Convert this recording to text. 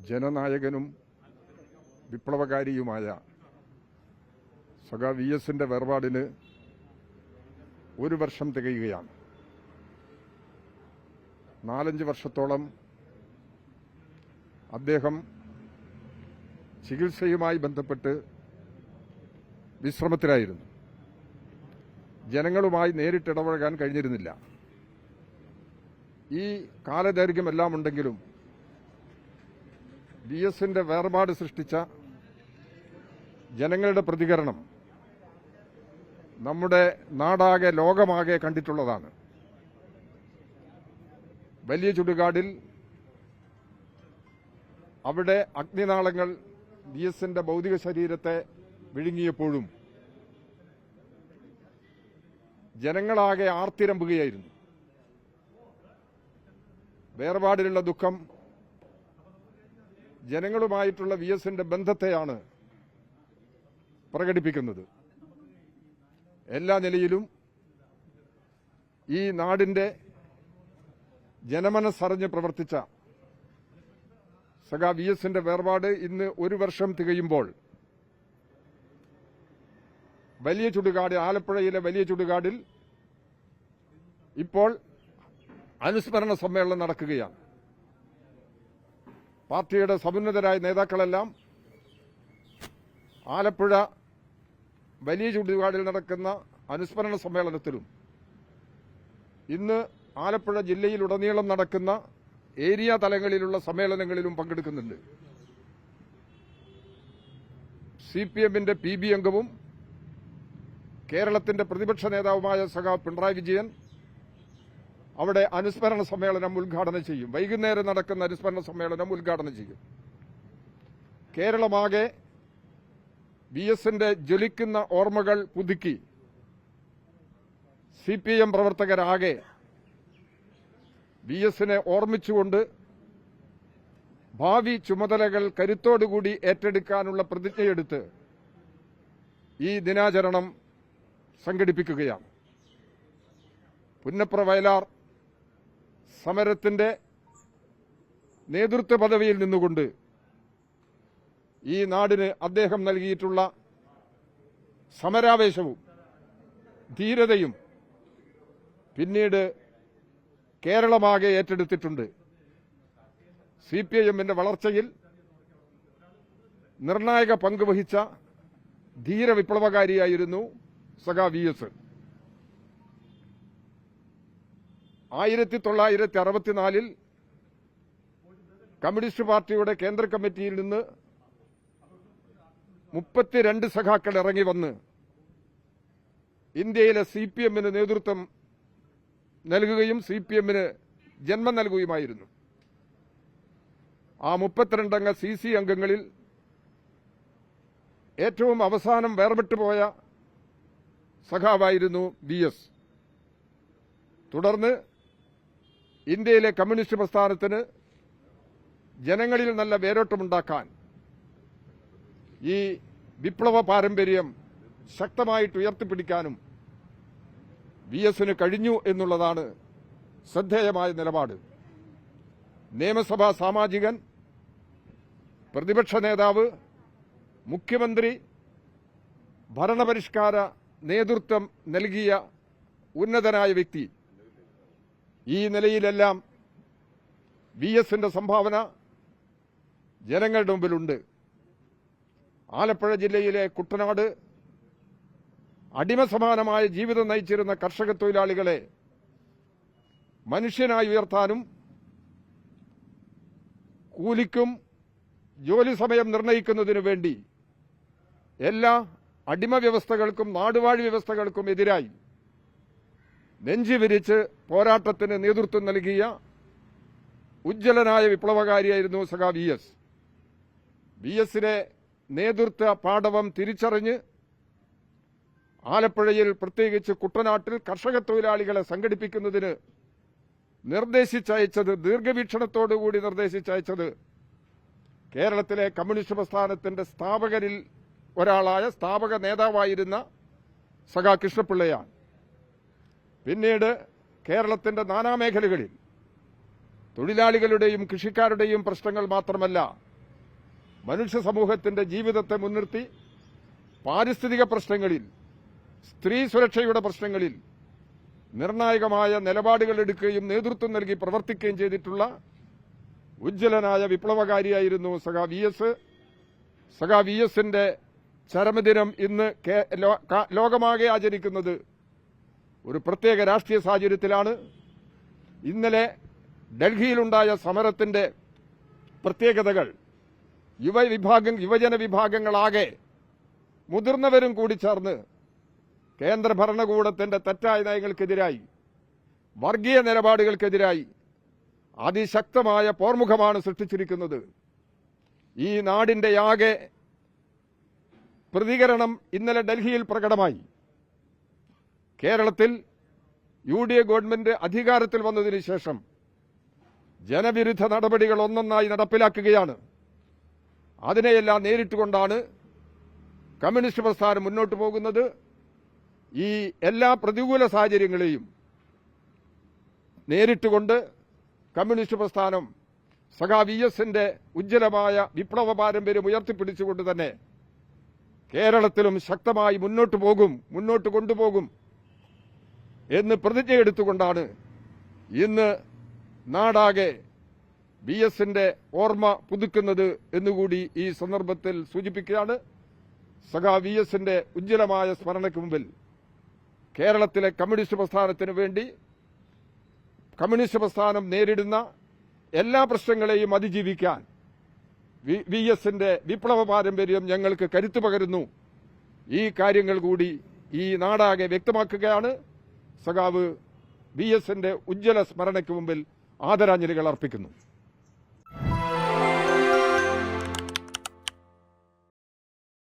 ജനനായകനും വിപ്ലവകാരിയുമായ സഖാ വി.എസിന്റെ വേർപാടിന് ഒരു വർഷം തികയുകയാണ്. 4-5 വർഷത്തോളം അദ്ദേഹം ചികിത്സയുമായി ബന്ധപ്പെട്ട് വിശ്രമത്തിലായിരുന്നു. ജനങ്ങളുമായി നേരിട്ടിടപഴകാൻ കഴിഞ്ഞിരുന്നില്ല. ഈ കാലദൈർഘ്യമെല്ലാം ഉണ്ടെങ്കിലും വി.എസിന്റെ വേർപാട് സൃഷ്ടിച്ച ജനങ്ങളുടെ പ്രതികരണം നമ്മുടെ നാടാകെ ലോകമാകെ കണ്ടിട്ടുള്ളതാണ്. വലിയ ചുടുകാടിൽ അവിടെ അഗ്നിനാളങ്ങൾ വി.എസിന്റെ ഭൗതിക ശരീരത്തെ വിഴുങ്ങിയപ്പോഴും ജനങ്ങളാകെ ആർത്തിരമ്പുകയായിരുന്നു. വേർപാടിലുള്ള ദുഃഖം ജനങ്ങളുമായിട്ടുള്ള വി.എസിന്റെ ബന്ധത്തെയാണ് പ്രകടിപ്പിക്കുന്നത്. എല്ലാ നിലയിലും ഈ നാടിന്റെ ജനമനസ്സറിഞ്ഞ് പ്രവർത്തിച്ച സഖാ വി.എസിന്റെ വേർപാട് ഇന്ന് ഒരു വർഷം തികയുമ്പോൾ വലിയ ചുടുകാട്, ആലപ്പുഴയിലെ വലിയ ചുടുകാടിൽ ഇപ്പോൾ അനുസ്മരണ സമ്മേളനം നടക്കുകയാണ്. പാർട്ടിയുടെ സമുന്നതരായ നേതാക്കളെല്ലാം ആലപ്പുഴ വലിയ ചുടുകാടിൽ നടക്കുന്ന അനുസ്മരണ സമ്മേളനത്തിലും ഇന്ന് ആലപ്പുഴ ജില്ലയിലുടനീളം നടക്കുന്ന ഏരിയ തലങ്ങളിലുള്ള സമ്മേളനങ്ങളിലും പങ്കെടുക്കുന്നുണ്ട്. CPM-ന്റെ PB അംഗവും കേരളത്തിന്റെ പ്രതിപക്ഷ നേതാവുമായ സഖാവ് പിണറായി വിജയൻ അവിടെ അനുസ്മരണ സമ്മേളനം ഉദ്ഘാടനം ചെയ്യും. വൈകുന്നേരം നടക്കുന്ന അനുസ്മരണ സമ്മേളനം ഉദ്ഘാടനം ചെയ്യും. കേരളമാകെ വി.എസിന്റെ ജ്വലിക്കുന്ന ഓർമ്മകൾ പുതുക്കി CPM പ്രവർത്തകരാകെ വി.എസിനെ ഓർമ്മിച്ചുകൊണ്ട് ഭാവി ചുമതലകൾ കരുത്തോടുകൂടി ഏറ്റെടുക്കാനുള്ള പ്രതിജ്ഞയെടുത്ത് ഈ ദിനാചരണം സംഘടിപ്പിക്കുകയാണ്. പുന്നപ്ര വയലാർ സമരത്തിന്റെ നേതൃത്വ പദവിയിൽ നിന്നുകൊണ്ട് ഈ നാടിന് അദ്ദേഹം നൽകിയിട്ടുള്ള സമരാവേശവും ധീരതയും പിന്നീട് കേരളമാകെ ഏറ്റെടുത്തിട്ടുണ്ട്. CPM-ന്റെ വളർച്ചയിൽ നിർണായക പങ്ക് വഹിച്ച ധീര വിപ്ലവകാരിയായിരുന്നു സഖാ വി.എസ്. 1964-ൽ കമ്മ്യൂണിസ്റ്റ് പാർട്ടിയുടെ കേന്ദ്ര കമ്മിറ്റിയിൽ നിന്ന് 32 സഖാക്കൾ ഇറങ്ങി വന്ന് ഇന്ത്യയിലെ CPM-ന് നേതൃത്വം നൽകുകയും CPM-ന് ജന്മം നൽകുകയുമായിരുന്നു. ആ 32 അംഗ CC അംഗങ്ങളിൽ ഏറ്റവും അവസാനം വേർപെട്ടുപോയ സഖാവായിരുന്നു വി.എസ്. തുടർന്ന് ഇന്ത്യയിലെ കമ്മ്യൂണിസ്റ്റ് പ്രസ്ഥാനത്തിന് ജനങ്ങളിൽ നല്ല വേരോട്ടമുണ്ടാക്കാൻ ഈ വിപ്ലവ പാരമ്പര്യം ശക്തമായിട്ട് ഉയർത്തിപ്പിടിക്കാനും വി.എസിന് കഴിഞ്ഞു എന്നുള്ളതാണ് ശ്രദ്ധേയമായ നിലപാട്. നിയമസഭാ സാമാജികൻ, പ്രതിപക്ഷ നേതാവ്, മുഖ്യമന്ത്രി, ഭരണപരിഷ്കാര നേതൃത്വം നൽകിയ ഉന്നതനായ വ്യക്തി. ഈ നിലയിലെല്ലാം വി.എസിന്റെ സംഭാവന ജനങ്ങളുടെ മുമ്പിലുണ്ട്. ആലപ്പുഴ ജില്ലയിലെ കുട്ടനാട് അടിമസമാനമായ ജീവിതം നയിച്ചിരുന്ന കർഷക തൊഴിലാളികളെ മനുഷ്യനായി ഉയർത്താനും കൂലിക്കും ജോലി സമയം നിർണയിക്കുന്നതിനു വേണ്ടി എല്ലാ അടിമ വ്യവസ്ഥകൾക്കും നാടുവാഴി വ്യവസ്ഥകൾക്കും എതിരായി നെഞ്ചുവിരിച്ച് പോരാട്ടത്തിന് നേതൃത്വം നൽകിയ ഉജ്ജ്വലനായ വിപ്ലവകാരിയായിരുന്നു സഖാ വി.എസ്. വി.എസിനെ നേതൃത്വ പാടവം തിരിച്ചറിഞ്ഞ് ആലപ്പുഴയിൽ, പ്രത്യേകിച്ച് കുട്ടനാട്ടിൽ കർഷക തൊഴിലാളികളെ സംഘടിപ്പിക്കുന്നതിന് നിർദ്ദേശിച്ചയച്ചത്, ദീർഘവീക്ഷണത്തോടുകൂടി നിർദ്ദേശിച്ചയച്ചത് കേരളത്തിലെ കമ്മ്യൂണിസ്റ്റ് പ്രസ്ഥാനത്തിന്റെ സ്ഥാപകരിൽ ഒരാളായ, സ്ഥാപക നേതാവായിരുന്ന സഖാ കൃഷ്ണപിള്ളയാണ്. പിന്നീട് കേരളത്തിന്റെ നാനാമേഖലകളിൽ തൊഴിലാളികളുടെയും കൃഷിക്കാരുടെയും പ്രശ്നങ്ങൾ മാത്രമല്ല, മനുഷ്യ സമൂഹത്തിന്റെ ജീവിതത്തെ മുൻനിർത്തി പാരിസ്ഥിതിക പ്രശ്നങ്ങളിൽ, സ്ത്രീ സുരക്ഷയുടെ പ്രശ്നങ്ങളിൽ നിർണായകമായ നിലപാടുകൾ എടുക്കുകയും നേതൃത്വം നൽകി പ്രവർത്തിക്കുകയും ചെയ്തിട്ടുള്ള ഉജ്ജ്വലനായ വിപ്ലവകാരിയായിരുന്നു സഖാവ് വി എസ്. സഖാവ് വി എസിന്റെ ചരമദിനം ഇന്ന് ലോകമാകെ ആചരിക്കുന്നത് ഒരു പ്രത്യേക രാഷ്ട്രീയ സാഹചര്യത്തിലാണ്. ഇന്നലെ ഡൽഹിയിലുണ്ടായ സമരത്തിന്റെ പ്രത്യേകതകൾ യുവജന വിഭാഗങ്ങളാകെ മുതിർന്നവരും കൂടി ചേർന്ന് കേന്ദ്ര ഭരണകൂടത്തിന്റെ തെറ്റായ നയങ്ങൾക്കെതിരായി, വർഗീയ നിലപാടുകൾക്കെതിരായി അതിശക്തമായ പോർമുഖമാണ് സൃഷ്ടിച്ചിരിക്കുന്നത്. ഈ നാടിന്റെ ആകെ പ്രതികരണം ഇന്നലെ ഡൽഹിയിൽ പ്രകടമായി. കേരളത്തിൽ UDA ഗവൺമെന്റ് അധികാരത്തിൽ വന്നതിന് ശേഷം ജനവിരുദ്ധ നടപടികൾ ഒന്നൊന്നായി നടപ്പിലാക്കുകയാണ്. അതിനെയെല്ലാം നേരിട്ടുകൊണ്ടാണ് കമ്മ്യൂണിസ്റ്റ് പ്രസ്ഥാനം മുന്നോട്ട് പോകുന്നത്. ഈ എല്ലാ പ്രതികൂല സാഹചര്യങ്ങളെയും നേരിട്ടുകൊണ്ട് കമ്മ്യൂണിസ്റ്റ് പ്രസ്ഥാനം സഖാവ് വി എസിന്റെ ഉജ്ജ്വലമായ വിപ്ലവ പാരമ്പര്യം ഉയർത്തിപ്പിടിച്ചുകൊണ്ട് തന്നെ കേരളത്തിലും ശക്തമായി മുന്നോട്ട് കൊണ്ടുപോകും എന്ന് പ്രതിജ്ഞയെടുത്തുകൊണ്ടാണ് ഇന്ന് നാടാകെ വി എസിന്റെ ഓർമ്മ പുതുക്കുന്നത് എന്നുകൂടി ഈ സന്ദർഭത്തിൽ സൂചിപ്പിക്കുകയാണ്. സഖാവ് വി എസിന്റെ ഉജ്ജ്വലമായ സ്മരണയ്ക്ക് മുമ്പിൽ കേരളത്തിലെ കമ്മ്യൂണിസ്റ്റ് പ്രസ്ഥാനത്തിനു വേണ്ടി കമ്മ്യൂണിസ്റ്റ് പ്രസ്ഥാനം നേരിടുന്ന എല്ലാ പ്രശ്നങ്ങളെയും അതിജീവിക്കാൻ വി എസിന്റെ വിപ്ലവ പാരമ്പര്യം ഞങ്ങൾക്ക് കരുത്തു പകരുന്നു. ഈ കാര്യങ്ങൾ കൂടി ഈ നാടാകെ വ്യക്തമാക്കുകയാണ്. സഖാവ് വി എസിന്റെ ഉജ്ജ്വല സ്മരണയ്ക്ക് മുമ്പിൽ ആദരാഞ്ജലികൾ അർപ്പിക്കുന്നു.